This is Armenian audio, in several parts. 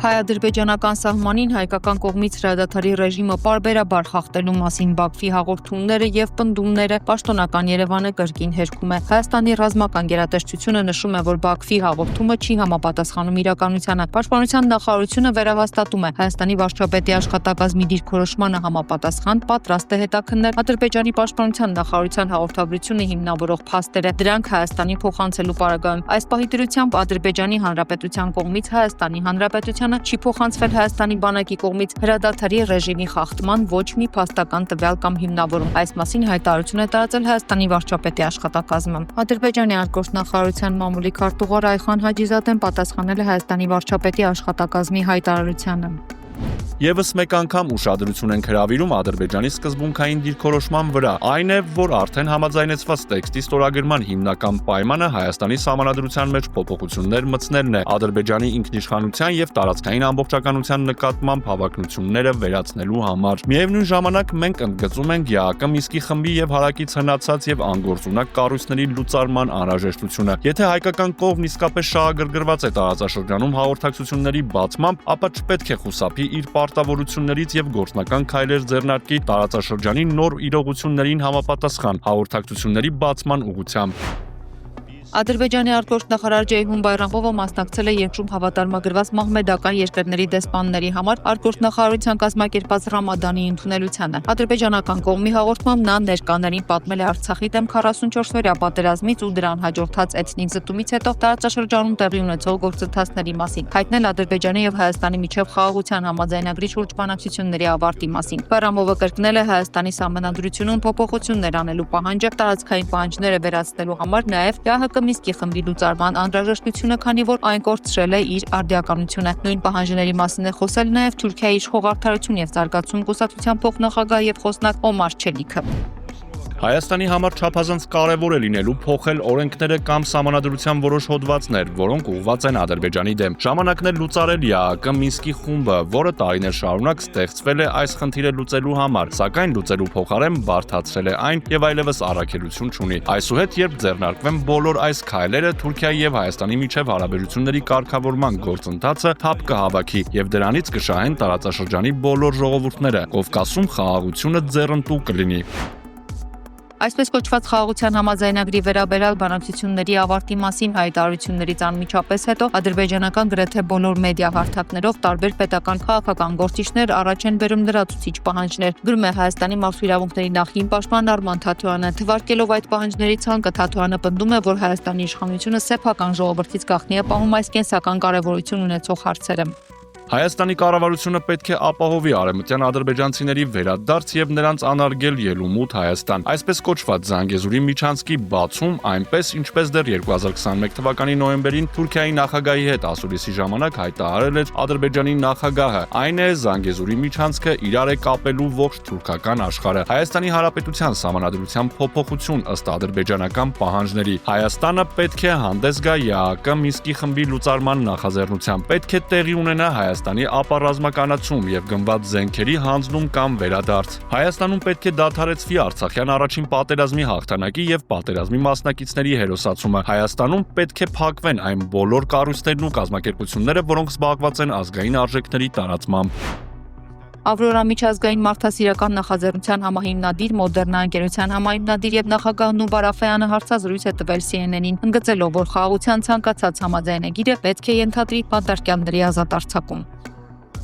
Հայ-ադրբեջանական սահմանին հայկական կողմից հրադադարի ռեժիմը պարբերաբար խախտելու մասին Բաքվի հաղորդումները եւ պնդումները պաշտոնական Երևանը կրկին հերքում է։ Հայաստանի ռազմական գերատեսչությունը նշում է, որ Բաքվի հաղորդումը չի համապատասխանում իրականությանը։ Պաշտպանության նախարարությունը վերահաստատում է Հայաստանի վարչապետի աշխատակազմի դիրքորոշմանը համապատասխան պատրաստ է հետաքննել Ադրբեջանի պաշտպանության նախարարության հաղորդագրությունը հիմնավորող փաստերը, դրանք Հայաստանի փոխանցելու պարագայում։ Այս պահի դրությամբ Ադրբեջանի Հանրապետության կողմից Հայաստանի Հանրապետությանը չի փոխանցվել Հայաստանի բանակի կողմից հրադադարի ռեժիմի խախտման ոչ մի փաստական տվյալ կամ հիմնավորում։ Այս մասին հայտարարություն է տարածել Հայաստանի վարչապետի աշխատակազմը։ Ադրբեջանի արտգործնախարարության մամուլի քարտուղար Այխան Հաջիզադեն պատասխանել է Հայաստանի վարչապետի աշխատակազմի հայտարարությանը։ Եվս մեկ անգամ ուշադրություն ենք հրավիրում Ադրբեջանի սկզբունքային դիրքորոշման վրա, այն է, որ արդեն համաձայնեցված տեքստի ստորագրման հիմնական պայմանը Հայաստանի սահմանադրության մեջ փոփոխություններ մտցնելն է, Ադրբեջանի ինքնիշխանության եւ տարածքային ամբողջականության նկատմամբ հավակնությունները վերացնելու համար։ Միևնույն ժամանակ մենք ընդգծում ենք ԵԱԿ Մինսկի խմբի եւ հարակից հնացած եւ անգործունակ կառույցների լուծարման անհրաժեշտությունը։ Եթե հայկական կողմն իսկապես շահագրգռված է տարածաշրջանում հաղորդակցությունների բացմամբ, ապա չպետք է խուսափի իր պարտավորություններից եւ գործնական քայլեր ձեռնարկի տարածաշրջանի նոր իրողություններին համապատասխան հաղորդակցությունների բացման ուղղությամբ։ Ադրբեջանի արտգործնախարար Ceyhun Bayramovը մասնակցել է երկրում հավատարմագրված մահմեդական երկրների դեսպանների համար արտգործնախարարության կազմակերպած Ռամադանի ընդունելությանը։ Ադրբեջանական կողմի հաղորդմամբ նա ներկաներին պատմել է Արցախի դեմ 44-օրյա պատերազմից ու դրան հաջորդած էթնիկ զտումից հետո տարածաշրջանում տեղի ունեցող գործընթացների մասին, հայտնել Ադրբեջանի եւ Հայաստանի միջև խաղաղության համաձայնագրի շուրջ բանակցությունների ավարտի մասին։ Bayramove կրկնել է Հայաստանի սահմանադրությունում փոփոխություններ անելու պահանջը, տարածքային պահանջները վերացնելու համար նաեւ ԵԱՀԿ Մինսկի խմբի լուծարման անհրաժեշտությունը, քանի որ այն կորցրել է իր արդիականությունը։ Նույն պահանջների մասին է խոսել նաև Թուրքիայի իշխող Արդարություն եւ զարգացում կուսակցության փոխնախագահ եւ խոսնակ Օմար Չելիքը։ Հայաստանի համար չափազանց կարևոր է լինելու փոխել օրենքները կամ սահմանադրության որոշ հոդվածներ, որոնք ուղղված են Ադրբեջանի դեմ։ Ժամանակն է լուծարել ԵԱԿ Մինսկի խումբը, որը տարիներ շարունակ ստեղծվել է այս խնդիրը լուծելու համար, սակայն լուծելու փոխարեն բարդացրել է այն եւ այլևս առաքելություն չունի։ Այսուհետ, երբ ձեռնարկվեն բոլոր այս քայլերը, Թուրքիայի եւ Հայաստանի միջև հարաբերությունների կարգավորման գործընթացը թափ կհավաքի եւ դրանից կշահեն տարածաշրջանի բոլոր ժողովուրդները։ Կովկասում խաղաղությունը ձեռնտու կլինի։ Այսպես կոչված խաղաղության համաձայնագրի վերաբերյալ բանակցությունների ավարտի մասին հայտարարություններից անմիջապես հետո ադրբեջանական գրեթե բոլոր մեդիա հարթակներով տարբեր պետական քաղաքական գործիչներ առաջ են բերում լրացուցիչ պահանջներ։ Գրում է Հայաստանի մարդու իրավունքների նախին պաշտպան Արման Թաթոյանը։ Թվարկելով այդ պահանջների ցանկը, Թաթոյանը պնդում է, որ Հայաստանի իշխանությունը սեփական ժողովրդից գաղտնի է պահում այս կենսական կարևորություն ունեցող հարցերը։ Հայաստանի կառավարությունը պետք է ապահովի արևմտյան ադրբեջանցիների վերադարձ եւ նրանց անարգել ելումուտ Հայաստան։ Այսպես կոչված Զանգեզուրի միջանցքի բացում, այնպես ինչպես դեռ 2021 թվականի նոյեմբերին Թուրքիայի նախագահի հետ ասուլիսի ժամանակ հայտարարել էր Ադրբեջանի նախագահը, այն է Զանգեզուրի միջանցքը իրար է կապելու ողջ թուրքական աշխարհը։ Հայաստանի Հանրապետության սահմանադրության փոփոխություն ըստ ադրբեջանական պահանջների։ Հայաստանը պետք է հանդես գա ԵԱԿ Մինսկի խմբի լուծարման նախաձեռնությամբ։ Պետք է տեղի ունենա Հայաստանի ապառազմականացում եւ գնված զենքերի հանձնում կամ վերադարձ։ Հայաստանում պետք է դադարեցվի Արցախյան առաջին պատերազմի հաղթանակի եւ պատերազմի մասնակիցների հերոսացումը։ Հայաստանում պետք է փակվեն այն բոլոր կառույցներն ու կազմակերպությունները, որոնք զբաղված են ազգային արժեքների տարածմամբ։ Ավրորա միջազգային մարդասիրական նախաձեռնության համահիմնադիր, Մոդեռնա ընկերության համահիմնադիր եւ նախագահ Նուբար Աֆեյանը հարցազրույց է տվել CNN-ին, ընդգծելով, որ խաղաղության ցանկացած համաձայնագիրը պետք է ենթադրի պատերազմների ազատ արձակում։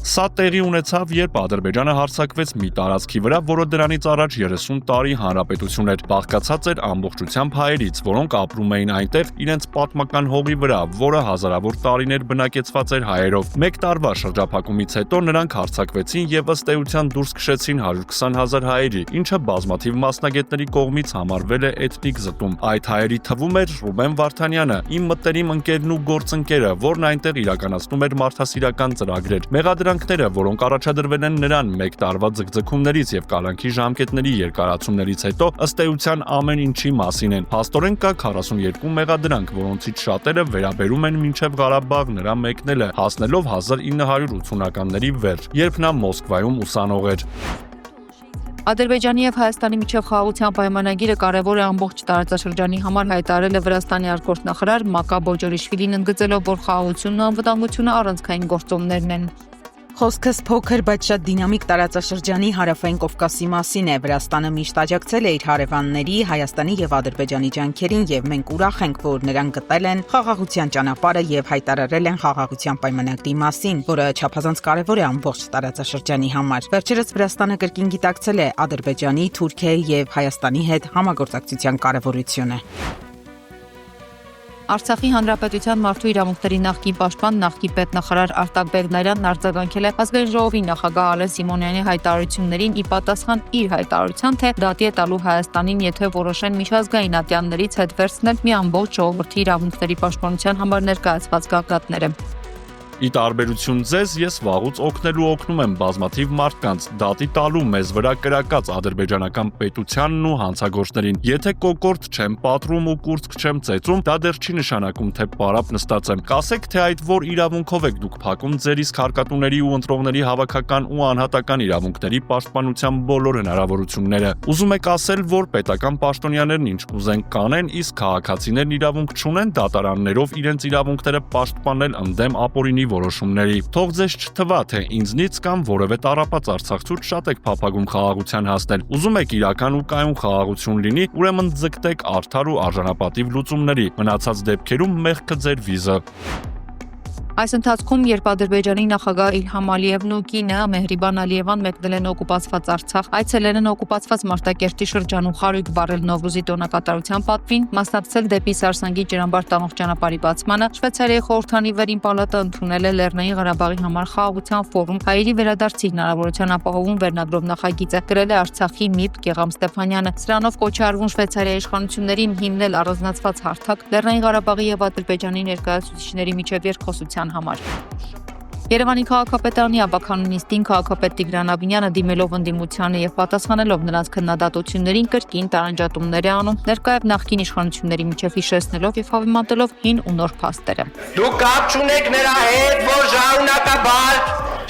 Սա տեղի ունեցավ, երբ Ադրբեջանը հարձակվեց մի տարածքի վրա, որը դրանից առաջ 30 տարի հանրապետություն էր, բաղկացած էր ամբողջությամբ հայերից, որոնք ապրում էին այնտեղ իրենց պատմական հողի վրա, որը հազարավոր տարիներ բնակեցված էր հայերով։ Մեկ տարվա շրջափակումից հետո նրանք հարձակվեցին եւ ըստ էության դուրս քշեցին 120,000 հայերի, ինչը բազմաթիվ մասնագետների կողմից համարվել է էթնիկ զտում։ Այդ հայերի թվում էր Ռուբեն Վարդանյանը, իմ մտերիմ ընկերն ու գործընկերը, որն այնտեղ իրականացնում էր մարդասիրական ծրագրեր։ Մեղադրանքները, որոնք առաջադրվել են նրան մեկ տարվա ձգձգումներից եւ կալանքի ժամկետների երկարացումներից հետո, ըստ էության ամեն ինչի մասին են։ Փաստորեն կա 42 մեղադրանք, որոնցից շատերը վերաբերում են մինչև Ղարաբաղ նրա մեկնելը, հասնելով 1980-ականների վերջ, երբ նա Մոսկվայում ուսանող էր։ Ադրբեջանի եւ Հայաստանի միջև խաղաղության պայմանագիրը կարևոր է ամբողջ տարածաշրջանի համար, հայտարարել է Վրաստանի արտգործնախարար Մակա Բոջորիշվիլին, ընդգծելով, որ խաղաղությունն ու անվտանգությունը առանցքային գործոններն են։ Խոսքս փոքր, բայց շատ դինամիկ տարածաշրջանի հարավային Կովկասի մասին է։ Վրաստանը միշտ աջակցել է իր հարևանների Հայաստանի եւ Ադրբեջանի ջանքերին եւ մենք ուրախ ենք, որ նրանք գտել են խաղաղության ճանապարհը եւ հայտարարել են խաղաղության պայմանագրի մասին, որը չափազանց կարեւոր է ամբողջ տարածաշրջանի համար։ Վերջերս Վրաստանը կրկին գիտակցել է Ադրբեջանի, Թուրքիայի եւ Հայաստանի հետ համագործակցության կարեւորությունը։ Արցախի հանրապետության մարդու իրավունքների նախկին պաշտպան, նախկին պետնախարար Արտակ Բեղնարյանն արձագանքել է ազգային ժողովի նախագահ Ալեն Սիմոնյանի հայտարարություններին ի պատասխան իր հայտարարության, թե դատի է տալու Հայաստանին, եթե որոշեն միջազգային ատյաններից հետ վերցնել մի ամբողջ ժողովրդի իրավունքների պաշտպանության համար ներկայացված գագաթները։ Ի տարբերություն ձեզ, ես վաղուց օգնում եմ բազմաթիվ մարդկանց, դատի տալու մեզ վրա կրակած ադրբեջանական պետությանն ու հանցագործներին։ Եթե կոկորդ չեմ պատռում ու կուրծք չեմ ծեծում, դա դեռ չի նշանակում, թե պարապ նստած եմ։ Կասեք, թե այդ որ իրավունքով եք դուք փակում ձեր իսկ հարկատուների ու ընտրողների հավաքական ու անհատական իրավունքների պաշտպանության բոլոր հնարավորությունները։ Ուզում եք ասել, որ պետական պաշտոնյաներն ինչ կուզեն կանեն, իսկ քաղաքացիներն իրավունք չունեն դատարաններով իրենց իրավունքները պաշտպանել ընդդեմ ապօրինի որոշումների։ Թող ձեզ չթվա, թե ինձնից կամ որևէ տառապած արցախցուց շատ եք փափագում խաղաղության հասնել։ Ուզում եք իրական ու կայուն խաղաղություն լինի, ուրեմն ձգտեք արդար ու արժանապատիվ լուծումների։ Մնացած դեպքերում մեղքը ձեր վիզը։ Այս ընթացքում, երբ Ադրբեջանի նախագահ Իլհամ Ալիևն ու կինը Մեհրիբան Ալիևան մեկնել են օկուպացված Արցախ, այցելել են օկուպացված Մարտակերտի շրջանում խարույկ վառել Նովրուզի տոնակատարության պատվին, մասնակցել դեպի Սարսանգի ջրամբար տանող ճանապարհի բացմանը, Շվեյցարիայի խորհրդանի վերին պալատը ընդունել է Լեռնային Ղարաբաղի համար խաղաղության ֆորում, հայերի վերադարձի հնարավորության ապահովում վերնագրով նախագիծը, գրել է Արցախի ՄԻՊ Գեգամ Ստեփանյանը։ Սրանով կոչ է արվում Շվեյցարիայի իշխանություններին հիմնել առանձնացված հարթակ Լեռնային Ղարաբաղի եւ Ադրբեջանի ներկայացուցիչների միջև երկխոսության համար։ Երևանի քաղաքապետարանի աբականոնիստին քաղաքապետ Տիգրան Աբինյանը դիմելով ընդդիմությանը եւ պատասխանելով նրանց քննադատություններին կրկին տարանջատումներ է անում, ներկայև նախկին իշխանությունների միջև հիշեցնելով եւ հավեմատելով հին ու նոր փաստերը։ Դուք կապ չունեք նրա հետ, որ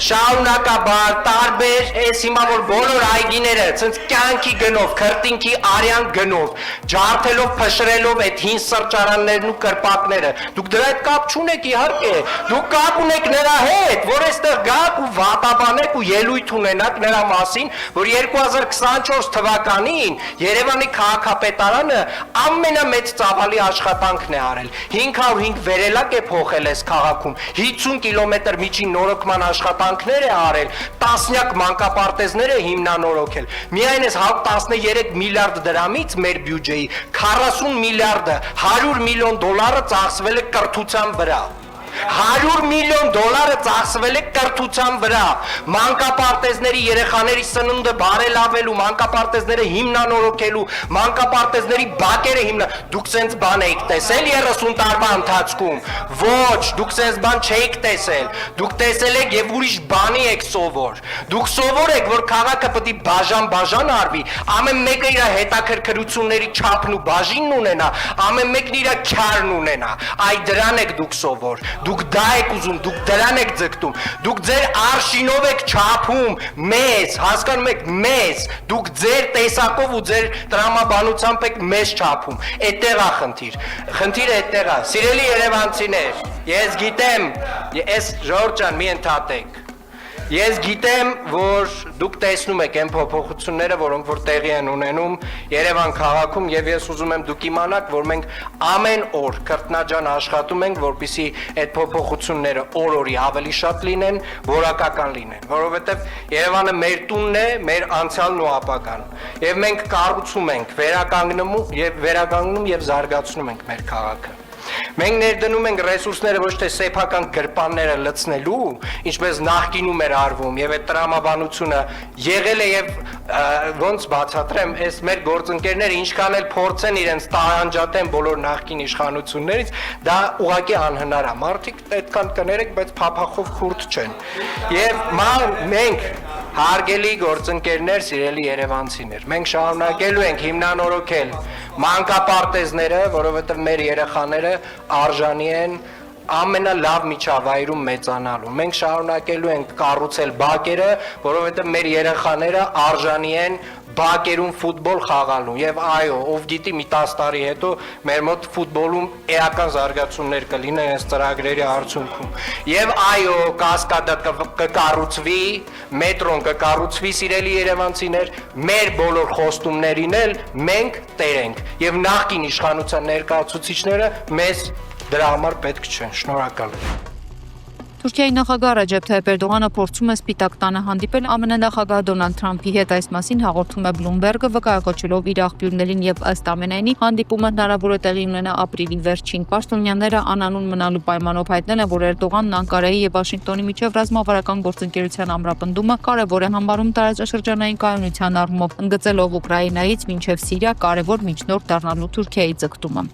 շարունակաբար տարբեր էս հիմա որ բոլոր այգիները ցենց կյանքի գնով, քրտինքի արյան գնով, ջարդելով, փշրելով այդ հին սրճարաններն ու կրպակները, դուք դրա հետ կապ չունեք իհարկե, դուք կապ ունեք նրա հետ, որ այստեղ գաք ու վատաբանեք ու ելույթ ունենաք նրա մասին, որ 2024 թվականին Երևանի քաղաքապետարանը ամենամեծ ծավալի աշխատանքն է արել, 505 վերելակ է փոխել այս քաղաքում, 50 կիլոմետր միջին նորոգման աշխատանքներ է արել, տասնյակ մանկապարտեզներ է հիմնանորոգել, միայն այս 13 միլիարդ դրամից մեր բյուջեի 40 միլիարդը, 100 միլիոն դոլարը ծախսվել է կրթության վրա, 100 միլիոն դոլարը ծախսվել է կրթության վրա, մանկապարտեզների երեխաների սնունդը բարելավելու, մանկապարտեզները հիմնանորոգելու, մանկապարտեզների բակերը դուք սենց բան եք տեսել 30 տարվա ընթացքում, ոչ, դուք սենց բան չեք տեսել, դուք տեսել եք եւ ուրիշ բանի եք սովոր, դուք սովոր եք, որ քաղաքը պետք է բաժան արվի, ամեն մեկը իր հետաքրքրությունների չափն ու բաժինն ունենա, ամեն մեկն իր քյարն ունենա, այ դրան եք դուք սովոր, դուք դա եք ուզում, դուք դրան եք ձգտում, դուք ձեր արշինով եք չափում մեզ, հասկանում եք մեզ, դուք ձեր տեսակով ու ձեր տրամաբանությամբ եք մեզ չափում, այդտեղ է խնդիրը այդտեղ է, սիրելի երևանցիներ, ես գիտեմ, ես Ժորժ ջան մի ընդհատեք, ես գիտեմ, որ դուք տեսնում եք այն փոփոխությունները, որոնք որ տեղի են ունենում Երևան քաղաքում եւ ես ուզում եմ դուք իմանաք, որ մենք ամեն օր քրտնաջան աշխատում ենք, որպեսզի այդ փոփոխությունները օր-օրի ավելի շատ լինեն, որակական լինեն, որովհետեւ Երևանը մեր տունն է, մեր անցյալն ու ապագան։ Եվ մենք կառուցում ենք, վերականգնում եւ զարգացնում ենք մեր քաղաքը։ Մենք ներդնում ենք ռեսուրսները ոչ թե սեփական գրպանները լցնելու, ինչպես նախկինում էր արվում, եւ այդ տրամաբանությունը եղել է եւ ոնց բացատրեմ, այս մեր գործընկերները ինչքան էլ փորձեն իրենց տարանջատեն բոլոր նախկին իշխանություններից, դա ուղղակի անհնար է։ Մարդիկ այդքան կներեք, բայց փափախով քուրդ չեն։ Եվ մենք հարգելի գործընկերներ, սիրելի երևանցիներ, մենք շարունակելու ենք հիմնանորոգել մանկապարտեզները, որովհետև մեր երեխաները արժանի են ամենալավ միջավայրում մեծանալու։ Մենք շարունակելու ենք կառուցել բակերը, որովհետև մեր երեխաները արժանի են բակերում ֆուտբոլ խաղալու եւ այո, ով գիտի մի 10 տարի հետո մեր մոտ ֆուտբոլում էական զարգացումներ կլինեն այս ծրագրերի արդյունքում։ Եվ այո, կասկադը կկառուցվի, մետրոն կկառուցվի, սիրելի երևանցիներ, մեր բոլոր խոստումներին էլ մենք տեր ենք եւ նախկին իշխանության ներկայացուցիչները մեզ դրա համար պետք չեն։ Շնորհակալ եմ։ Թուրքիայի նախագահ Ռեջեփ Թայիփ Էրդողանը փորձում է Սպիտակ տանը հանդիպել ԱՄՆ նախագահ Դոնալդ Թրամփի հետ, այս մասին հաղորդում է Bloomberg-ը, վկայակոչելով իր աղբյուրներին եւ ըստ ամենայնի հանդիպումը հնարավոր է տեղի ունենա ապրիլի վերջին։ Պաշտոնյաները անանուն մնալու պայմանով հայտնել են, որ Էրդողանն Անկարայի եւ Վաշինգտոնի միջև ռազմավարական գործընկերության ամրապնդումը կարեւոր է համարում տարածաշրջանային կայունության առումով, ընդգծելով Ուկրաինայից մինչև Սիրիա կարեւոր միջնորդ դառնալու Թուրքիայի ձգտումը։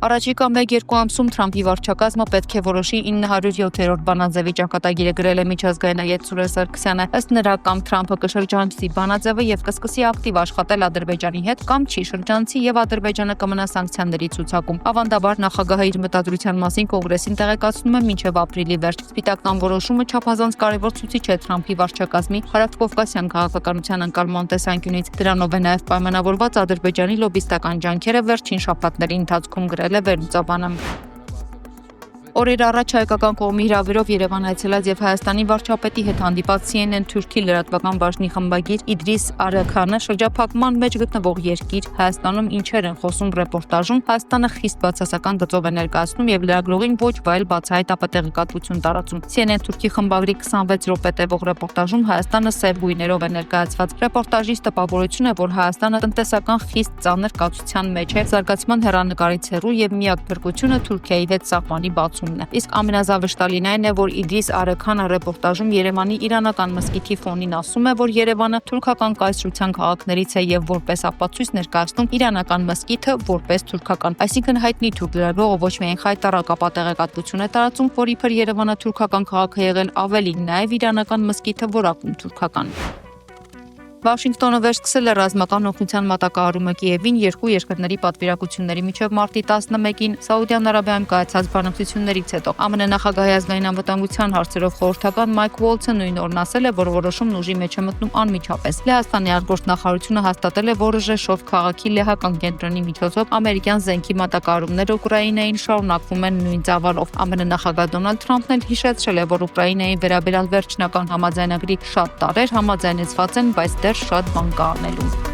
Առաջիկա 1-2 ամսում Թրամփի վարչակազմը պետք է որոշի 907-րդ բանաձևի ճակատագիրը գրել է միջազգային այետ Սուրեն Սարգսյանը։ Ըստ նրա, կամ Թրամփը կշրջանցի բանաձևը եւ կսկսի ակտիվ աշխատել Ադրբեջանի հետ, կամ չի շրջանցի եւ Ադրբեջանը կմնա սանկցիաների ցուցակում։ Ավանդաբար նախագահը իր մտադրության մասին կոնգրեսին տեղեկացնում է մինչեւ ապրիլի վերջ։ Սպիտակ տան որոշումը չափազանց կարևոր ցուցիչ է Թրամփի վարչակազմի հարավկովկասյան քաղաքականության ընկալման տեսանկյունից։ Դրանով է նաեւ պայմանավորված Ադրբեջանի լոբիստական ջանքերը վերջին շաբաթների ընթացքում գրել է վերլուծաբանը։ Օրեր առաջ հայկական կողմի հրավերով Երևան այցելած եւ Հայաստանի վարչապետի հետ հանդիպած CNN Թուրքի լրատվական բաժնի խմբագիր Իդրիս Արաքանը շրջափակման մեջ գտնվող երկիր Հայաստանում ինչեր են խոսում ռեպորտաժում, Հայաստանը խիստ բացասական գծով է ներկայացնում եւ լրագրողին ոչ վայել բացահայտ ապատեղեկատվություն տարածում։ CNN Թուրքի խմբագրի 26 րոպե տևող ռեպորտաժում Հայաստանը սև գույներով է ներկայացված։ Ռեպորտաժից տպավորություն է, որ Հայաստանը տնտեսական խիստ ծանր կացության մեջ է, զարգացման հեռանկարից հեռու եւ միակ փրկությունը Թուրքիայի հետ սահմանի բացում։ Իսկ ամենազավշտալին այն է, որ Իդրիս Արաքանը ռեպորտաժում Երևանի իրանական մզկիթի ֆոնին ասում է, որ Երևանը թուրքական կայսրության քաղաքներից է եւ որպես ապացույց ներկայացնում իրանական մզկիթը որպես թուրքական։ Այսինքն հայտնի թուրք լրագրողը ոչ միայն խայտառակ ապատեղեկատվություն է տարածում, որ իբր Երևանը թուրքական քաղաք է եղել, ավելին նաեւ իրանական մզկիթը որակում թուրքական։ Վաշինգտոնը վերսկսել է ռազմական օգնության մատակարարումը Կիևին երկու երկրների պատվիրակությունների միջև մարտի 11-ին Սաուդյան Արաբիայում կայացած բանակցություններից հետո։ ԱՄՆ նախագահի ազգային անվտանգության հարցերով խորհրդական Մայք Ուոլցը նույն օրն ասել է, որ որոշումն ուժի մեջ է մտնում անմիջապես։ Լեհաստանի արտգործնախարարությունը հաստատել է, որ Ռժեշով քաղաքի լեհական կենտրոնի միջոցով ամերիկյան զենքի մատակարարումները Ուկրաինային շարունակվում են նույն ծավալով։ ԱՄՆ նախագահ Դոնալդ Թրամփն էլ հիշեցրել է, որ Ուկրաինայի վերաբերյալ վերջնական համաձայնագրի շատ տարեր համաձայնեցված են, բայց շատ բան կա անելու։